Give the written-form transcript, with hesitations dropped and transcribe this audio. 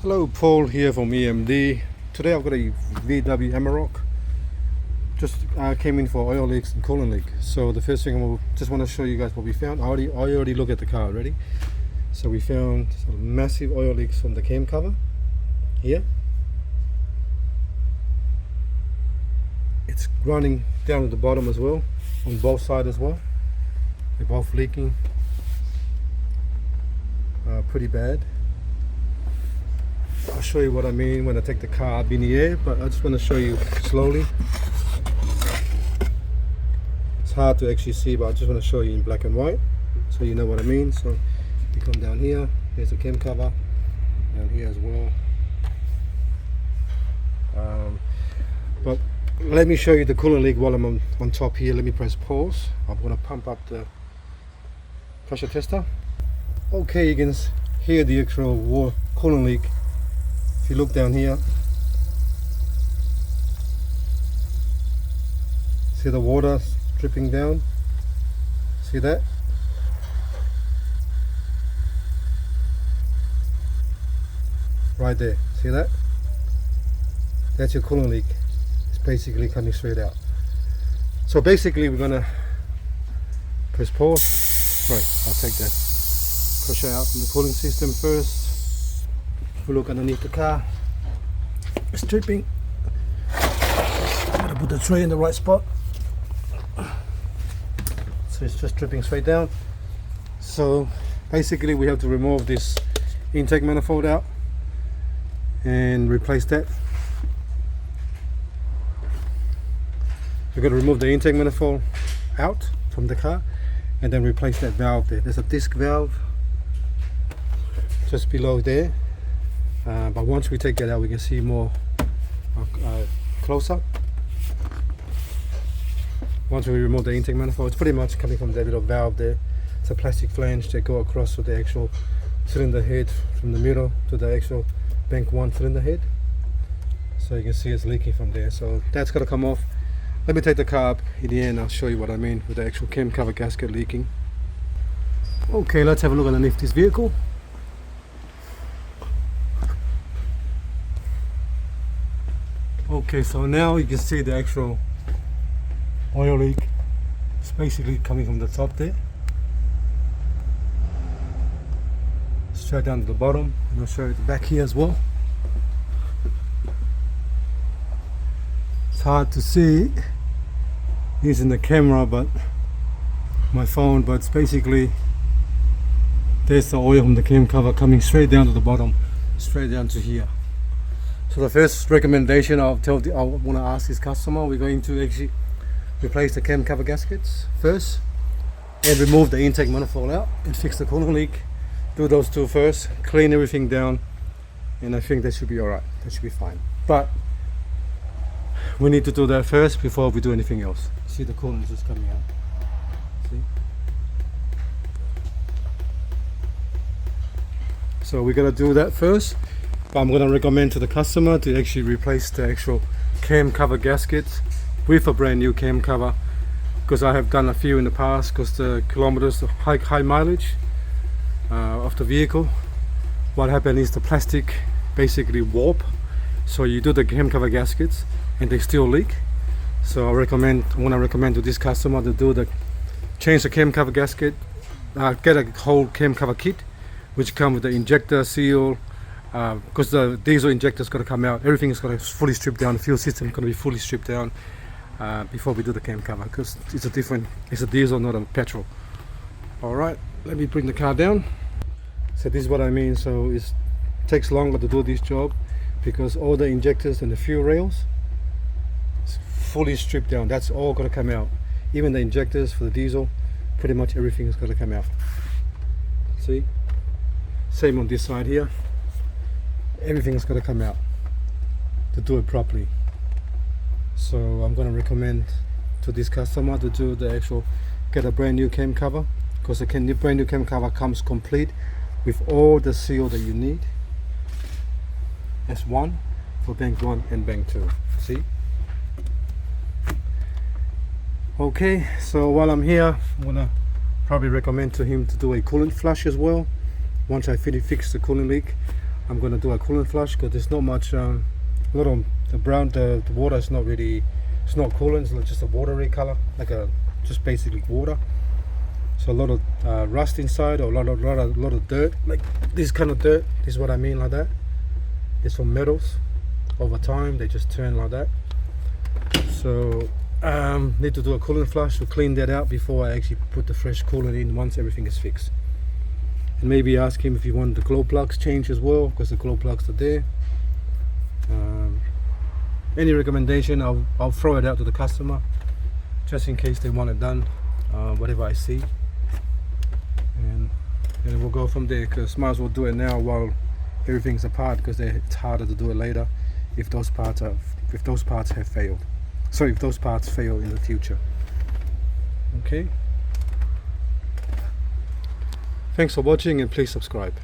Hello, Paul here from EMD. Today I've got a VW Amarok. Just came in for oil leaks and coolant leak. So the first thing just want to show you guys what we found. I already looked at the car already. So we found some massive oil leaks from the cam cover here. It's running down to the bottom as well, on both sides as well. They're both leaking pretty bad. I'll show you what I mean when I take the car up in the air, but I just want to show you slowly. It's hard to actually see, but I just want to show you in black and white so you know what I mean. So you come down here, there's the cam cover, down here as well. But let me show you the coolant leak while I'm on top here. Let me press pause. I'm going to pump up the pressure tester. Okay, you can hear the actual coolant leak. If you look down here, see the water dripping down? See that? Right there, see that? That's your coolant leak. It's basically coming straight out. So basically we're gonna press pause. Right, I'll take the pressure out from the cooling system first. If we look underneath the car, it's dripping. Gotta put the tray in the right spot. So it's just dripping straight down. So basically we have to remove this intake manifold out and replace that. We've got to remove the intake manifold out from the car and then replace that valve there. There's a disc valve just below there. But once we take that out, we can see more close up. Once we remove the intake manifold, it's pretty much coming from that little valve there. It's a plastic flange that go across with the actual cylinder head from the middle to the actual bank one cylinder head. So you can see it's leaking from there. So that's got to come off. Let me take the car up in the end. I'll show you what I mean with the actual cam cover gasket leaking. Okay, let's have a look underneath this vehicle. Okay, so now you can see the actual oil leak. It's basically coming from the top there, straight down to the bottom. I'm going to show you the back here as well. It's hard to see using the camera, but my phone, but it's basically there's the oil from the cam cover coming straight down to the bottom, straight down to here. So the first recommendation I want to ask this customer, we're going to actually replace the cam cover gaskets first and remove the intake manifold out and fix the coolant leak. Do those two first, clean everything down, and I think that should be alright. That should be fine. But we need to do that first before we do anything else. See, the coolant is just coming out. See? So we're gonna do that first. But I'm going to recommend to the customer to actually replace the actual cam cover gaskets with a brand new cam cover, because I have done a few in the past, because the kilometers, the high mileage of the vehicle, what happened is the plastic basically warp. So you do the cam cover gaskets and they still leak. So I want to recommend to this customer to change the cam cover gasket, get a whole cam cover kit which come with the injector, seal, because the diesel injector is going to come out. Everything is going to fully strip down. The fuel system is going to be fully stripped down before we do the cam cover, because it's a diesel, not a petrol. Alright, let me bring the car down. So this is what I mean. So it takes longer to do this job because all the injectors and the fuel rails is fully stripped down. That's all going to come out. Even the injectors for the diesel, pretty much everything is going to come out. See? Same on this side here. Everything's got to come out to do it properly. So I'm going to recommend to this customer to do the actual, get a brand new cam cover, because the brand new cam cover comes complete with all the seal that you need. S1 for bank 1 and bank 2. See? Okay, so while I'm here, I'm going to probably recommend to him to do a coolant flush as well. Once I fix the coolant leak, I'm gonna do a coolant flush because there's not much a lot of the water is not really, it's not coolant, it's just a watery color, like a just basically water. So a lot of rust inside, or a lot of dirt, like this kind of dirt is what I mean, like that. It's from metals. Over time they just turn like that. So need to do a coolant flush to clean that out before I actually put the fresh coolant in once everything is fixed. And maybe ask him if you want the glow plugs changed as well, because the glow plugs are there. Any recommendation, I'll throw it out to the customer just in case they want it done, whatever I see, and we'll go from there, because might as well do it now while everything's apart, because it's harder to do it later if those parts have failed. Sorry, if those parts fail in the future. Okay, thanks for watching and please subscribe.